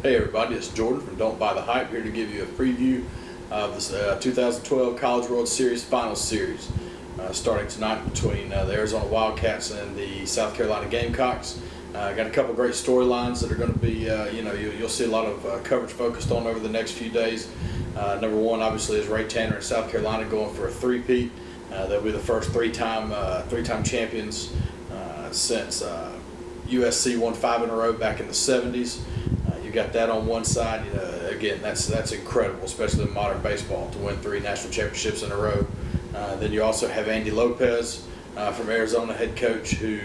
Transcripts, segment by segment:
Hey everybody, it's Jordan from Don't Buy the Hype, here to give you a preview of this 2012 College World Series Finals series starting tonight between the Arizona Wildcats and the South Carolina Gamecocks. Got a couple great storylines that are going to be, you'll see a lot of coverage focused on over the next few days. Number one, obviously, is Ray Tanner in South Carolina going for a three-peat. They'll be the first three-time champions since USC won 5 in a row back in the 70s. You got that on one side. Again, that's incredible, especially in modern baseball, to win 3 national championships in a row. Then you also have Andy Lopez from Arizona, head coach, who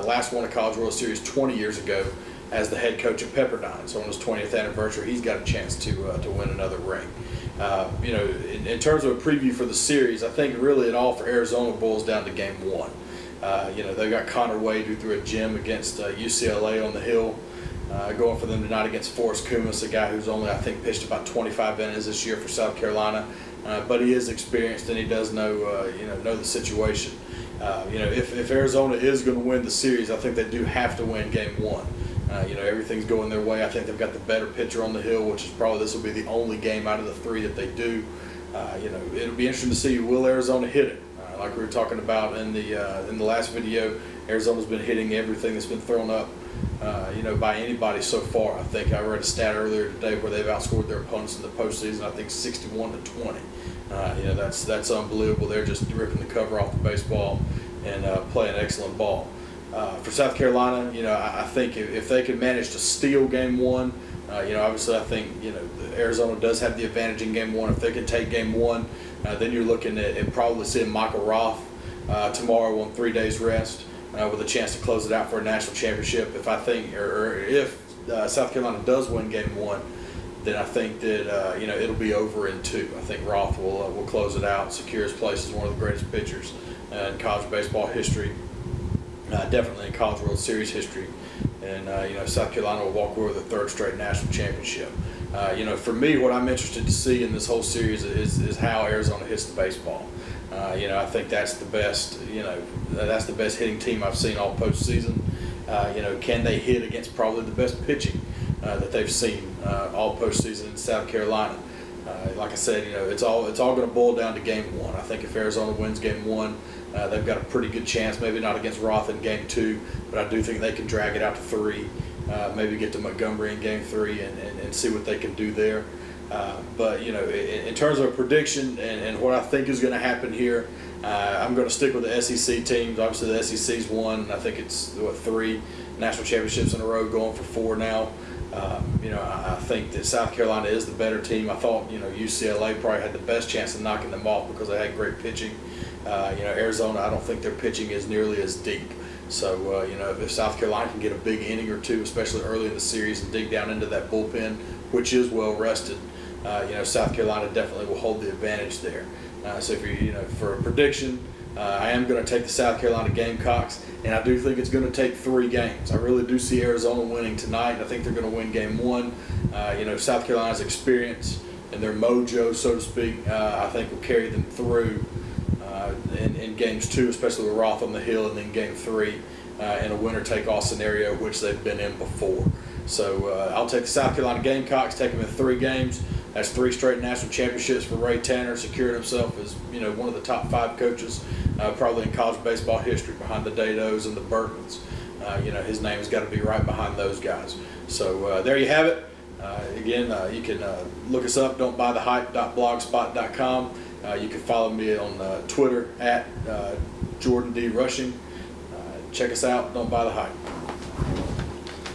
last won a College World Series 20 years ago as the head coach of Pepperdine. So on his 20th anniversary, he's got a chance to win another ring. In terms of a preview for the series, I think really it all for Arizona boils down to Game 1. They've got Connor Wade, who threw a gem against UCLA on the Hill. Going for them tonight against Forrest Kumis, a guy who's only, I think, pitched about 25 innings this year for South Carolina, but he is experienced and he does know the situation. If Arizona is going to win the series, I think they do have to win Game 1. Everything's going their way. I think they've got the better pitcher on the Hill, which is probably this will be the only game out of the 3 that they do. It'll be interesting to see, will Arizona hit it? Like we were talking about in the last video, Arizona's been hitting everything that's been thrown up, by anybody so far. I think I read a stat earlier today where they've outscored their opponents in the postseason, I think 61-20. That's unbelievable. They're just ripping the cover off the baseball and playing excellent ball. For South Carolina, I think if they can manage to steal Game 1, obviously I think, Arizona does have the advantage in Game 1. If they can take Game 1, then you're looking at probably seeing Michael Roth tomorrow on 3 days rest with a chance to close it out for a national championship. If South Carolina does win Game 1, then I think that it'll be over in 2. I think Roth will close it out, secure his place as one of the greatest pitchers in college baseball history, definitely in College World Series history. And South Carolina will walk away with a 3rd straight national championship. For me, what I'm interested to see in this whole series is how Arizona hits the baseball. I think that's the best. That's the best hitting team I've seen all postseason. Can they hit against probably the best pitching that they've seen all postseason in South Carolina? Like I said, it's all going to boil down to Game 1. I think if Arizona wins Game 1, they've got a pretty good chance. Maybe not against Roth in Game 2, but I do think they can drag it out to 3. Maybe get to Montgomery in Game 3 and see what they can do there. But in terms of a prediction and what I think is going to happen here, I'm going to stick with the SEC teams. Obviously, the SEC's won. I think it's 3 national championships in a row, going for 4 now. I think that South Carolina is the better team. I thought UCLA probably had the best chance of knocking them off because they had great pitching. Arizona, I don't think their pitching is nearly as deep. So, if South Carolina can get a big inning or 2, especially early in the series, and dig down into that bullpen, which is well rested, South Carolina definitely will hold the advantage there. So, for a prediction, I am going to take the South Carolina Gamecocks, and I do think it's going to take 3 games. I really do see Arizona winning tonight. I think they're going to win Game 1. South Carolina's experience and their mojo, so to speak, I think will carry them through in Games 2, especially with Roth on the Hill, and then Game 3 in a winner-take-all scenario, which they've been in before. So I'll take the South Carolina Gamecocks, take them in 3 games. That's 3 straight national championships for Ray Tanner, secured himself as one of the top 5 coaches probably in college baseball history, behind the Dados and the Bertmans. His name's got to be right behind those guys. So there you have it. Again, you can look us up, don'tbuythehype.blogspot.com. You can follow me on Twitter at Jordan D. Rushing. Check us out. Don't Buy the Hype.